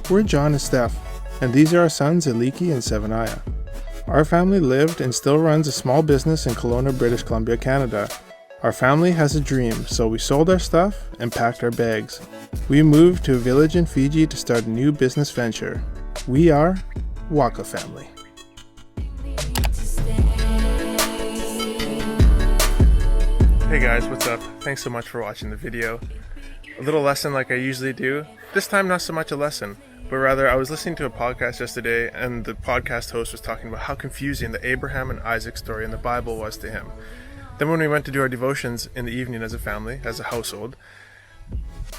We're John and Steph, and these are our sons Eliki and Sevaniah. Our family lived and still runs a small business in Kelowna, British Columbia, Canada. Our family has a dream, so we sold our stuff and packed our bags. We moved to a village in Fiji to start a new business venture. We are WakaFamily. Hey guys, what's up? Thanks so much for watching the video. A little lesson like I usually do. This time not so much a lesson, but rather I was listening to a podcast yesterday and the podcast host was talking about how confusing the Abraham and Isaac story in the Bible was to him. Then when we went to do our devotions in the evening as a family, as a household,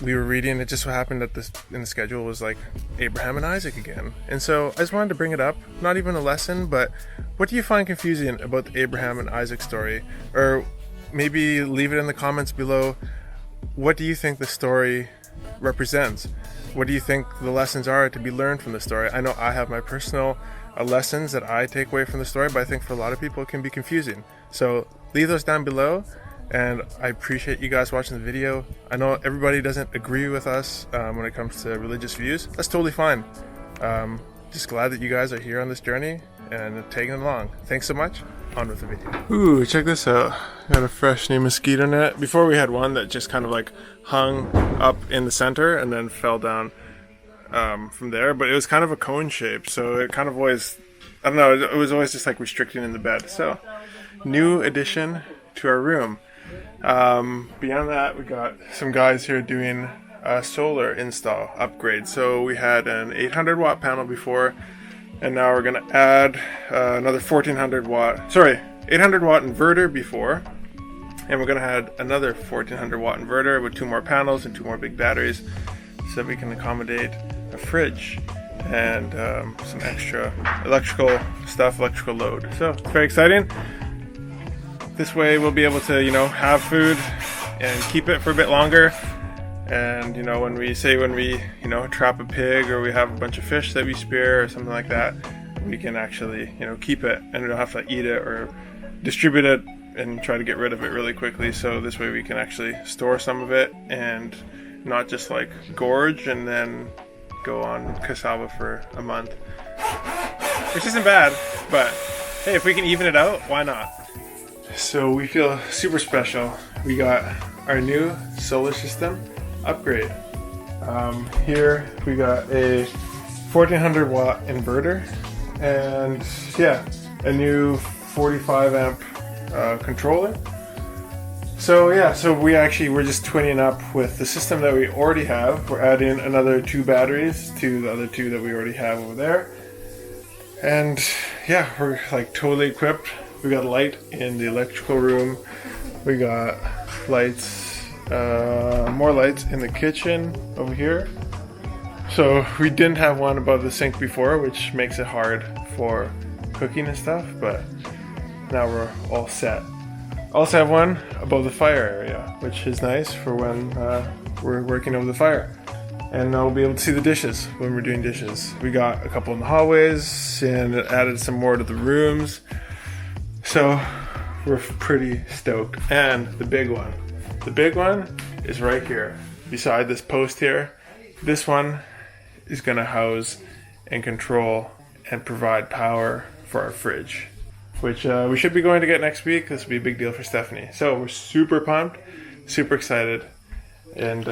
we were reading, it just so happened that in the schedule was like Abraham and Isaac again. And so I just wanted to bring it up, not even a lesson, but what do you find confusing about the Abraham and Isaac story? Or maybe leave it in the comments below. What do you think the story represents? What do you think the lessons are to be learned from the story? I know I have my personal lessons that I take away from the story, but I think for a lot of people it can be confusing. So leave those down below, and I appreciate you guys watching the video. I know everybody doesn't agree with us when it comes to religious views. That's totally fine. Just glad that you guys are here on this journey and taking it along. Thanks so much. On with the video. Ooh, check this out. Got a fresh new mosquito net. Before we had one that just kind of like hung up in the center and then fell down from there, but it was kind of a cone shape, so it kind of always, I don't know, it was always just like restricting in the bed. So new addition to our room. Beyond that, we got some guys here doing a solar install upgrade. So we had an 800 watt panel before, and now we're going to add another 800 watt inverter before, and we're going to add another 1400 watt inverter with 2 more panels and 2 more big batteries so that we can accommodate a fridge and some extra electrical load. So it's very exciting. This way we'll be able to, have food and keep it for a bit longer. And when we trap a pig, or we have a bunch of fish that we spear or something like that, we can actually keep it, and we don't have to eat it or distribute it and try to get rid of it really quickly. So this way we can actually store some of it and not just like gorge and then go on cassava for a month, which isn't bad, but hey, if we can even it out, why not? So we feel super special. We got our new solar system upgrade. Here we got a 1400 watt inverter and a new 45 amp controller. So we're just twinning up with the system that we already have. We're adding another 2 batteries to the other 2 that we already have over there. And we're like totally equipped. We got light in the electrical room. We got lights, more lights in the kitchen over here. So we didn't have one above the sink before, which makes it hard for cooking and stuff, but now we're all set. Also have one above the fire area, which is nice for when we're working over the fire. And we'll be able to see the dishes when we're doing dishes. We got a couple in the hallways and added some more to the rooms. So we're pretty stoked. And the big one is right here beside this post here. This one is going to house and control and provide power for our fridge, which we should be going to get next week. This will be a big deal for Stephanie. So we're super pumped, super excited. And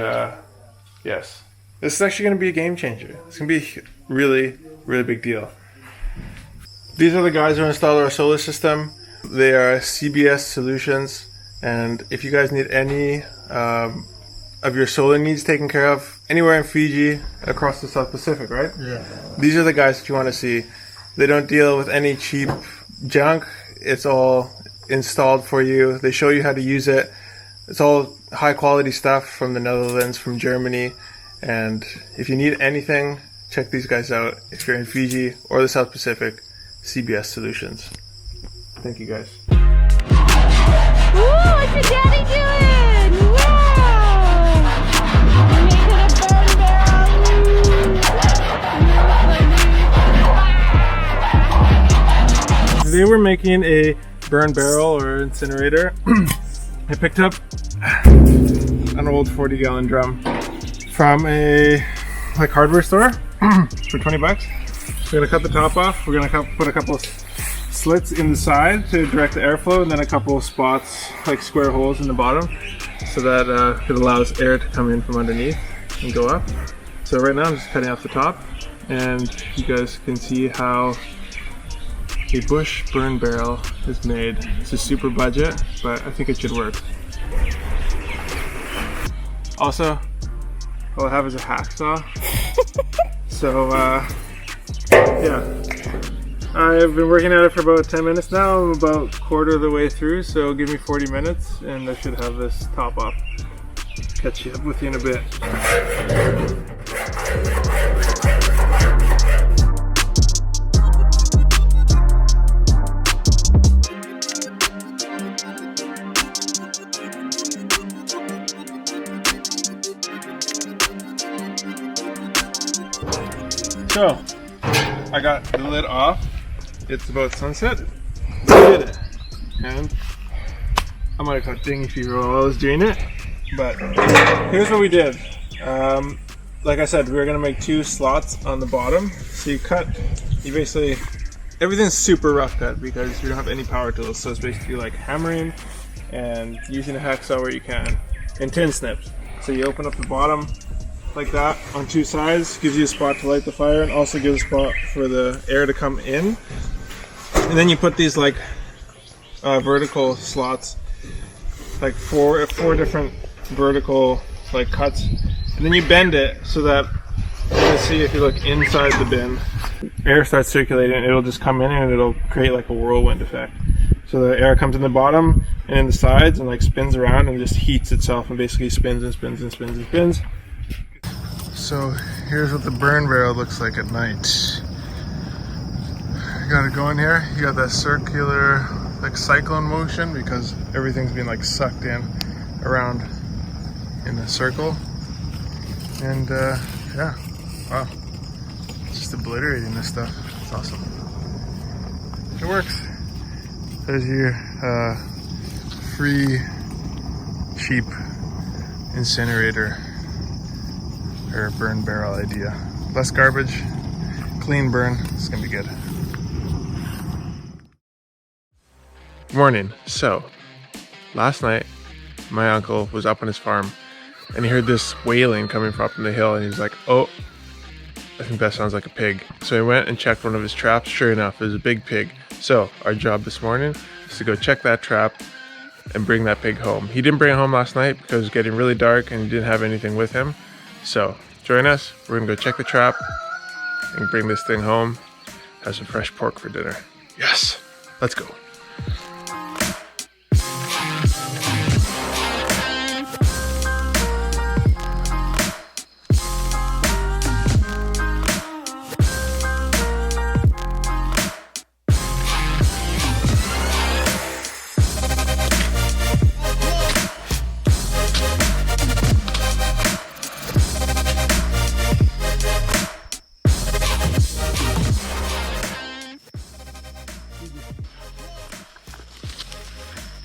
yes, this is actually going to be a game changer. It's going to be a really, really big deal. These are the guys who installed our solar system. They are CBS Solutions, and if you guys need any of your solar needs taken care of anywhere in Fiji, across the South Pacific, right? Yeah. These are the guys that you want to see. They don't deal with any cheap junk. It's all installed for you. They show you how to use it. It's all high quality stuff from the Netherlands, from Germany, and if you need anything, check these guys out. If you're in Fiji or the South Pacific, CBS Solutions. Thank you guys. Ooh, what's your daddy doing? Wow! Making a burn barrel. Today we're making a burn barrel or incinerator. I picked up an old 40-gallon drum from a hardware store. for 20 bucks. We're gonna cut the top off. We're gonna put a couple slits in the side to direct the airflow, and then a couple of spots, like square holes in the bottom, so that it allows air to come in from underneath and go up. So right now I'm just cutting off the top, and you guys can see how a bush burn barrel is made. It's a super budget, but I think it should work. Also, all I have is a hacksaw. So yeah, I've been working at it for about 10 minutes now. I'm about a quarter of the way through, so give me 40 minutes and I should have this top off. Catch you up with you in a bit. So, I got the lid off. It's about sunset. We did it. And I might have got dengue fever while I was doing it. But here's what we did. Like I said, we were going to make 2 slots on the bottom. So you basically, everything's super rough cut because you don't have any power tools. So it's basically like hammering and using a hacksaw where you can. And tin snips. So you open up the bottom like that on 2 sides, gives you a spot to light the fire and also gives a spot for the air to come in. And then you put these like vertical slots, like four different vertical like cuts, and then you bend it so that you can see, if you look inside the bin, air starts circulating and it'll just come in and it'll create like a whirlwind effect. So the air comes in the bottom and in the sides and like spins around and just heats itself and basically spins and spins and spins and spins. So here's what the burn barrel looks like at night. You got it going here. You got that circular like cyclone motion because everything's being like sucked in around in a circle. And yeah, wow, it's just obliterating this stuff. It's awesome. It works. There's your free, cheap incinerator or burn barrel idea. Less garbage, clean burn. It's gonna be good. Good morning. So, last night my uncle was up on his farm and he heard this wailing coming from up in the hill, and he's like, "Oh, I think that sounds like a pig." So he went and checked one of his traps. Sure enough, it was a big pig. So our job this morning is to go check that trap and bring that pig home. He didn't bring it home last night because it was getting really dark and he didn't have anything with him. So join us. We're gonna go check the trap and bring this thing home. Have some fresh pork for dinner. Yes, let's go.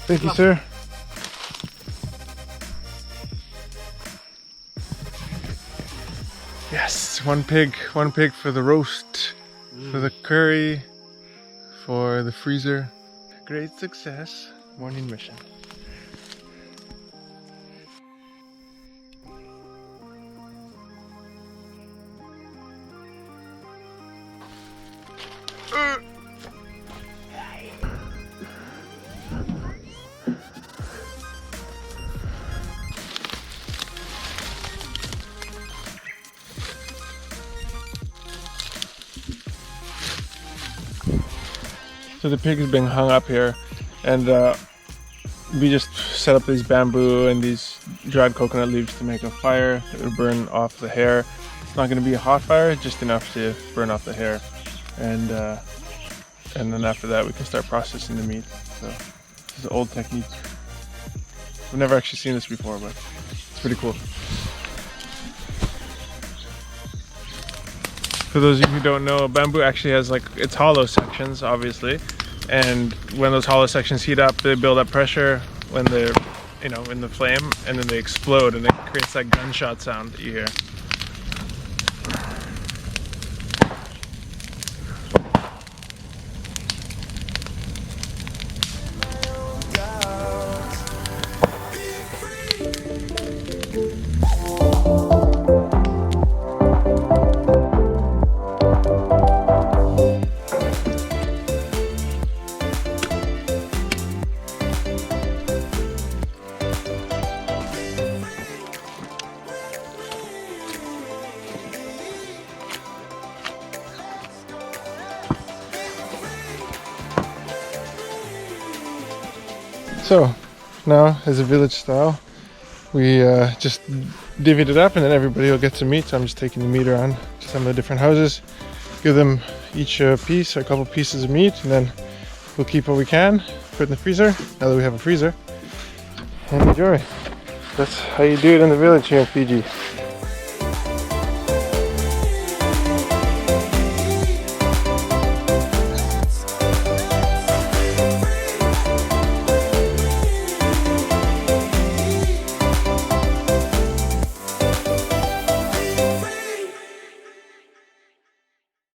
Thank you, sir. Yes, one pig for the roast, for the curry, for the freezer. Great success. Morning mission. So the pig is being hung up here, and we just set up these bamboo and these dried coconut leaves to make a fire. It will burn off the hair. It's not going to be a hot fire, just enough to burn off the hair, and then after that we can start processing the meat. So this is an old technique. I've never actually seen this before, but it's pretty cool. For those of you who don't know, bamboo actually has it's hollow sections, obviously, and when those hollow sections heat up, they build up pressure when they're, in the flame, and then they explode, and it creates that gunshot sound that you hear. So now, as a village style, we just divvied it up, and then everybody will get some meat. So I'm just taking the meat around to some of the different houses, give them each a piece or a couple pieces of meat, and then we'll keep what we can, put in the freezer, now that we have a freezer, and enjoy. That's how you do it in the village here in Fiji.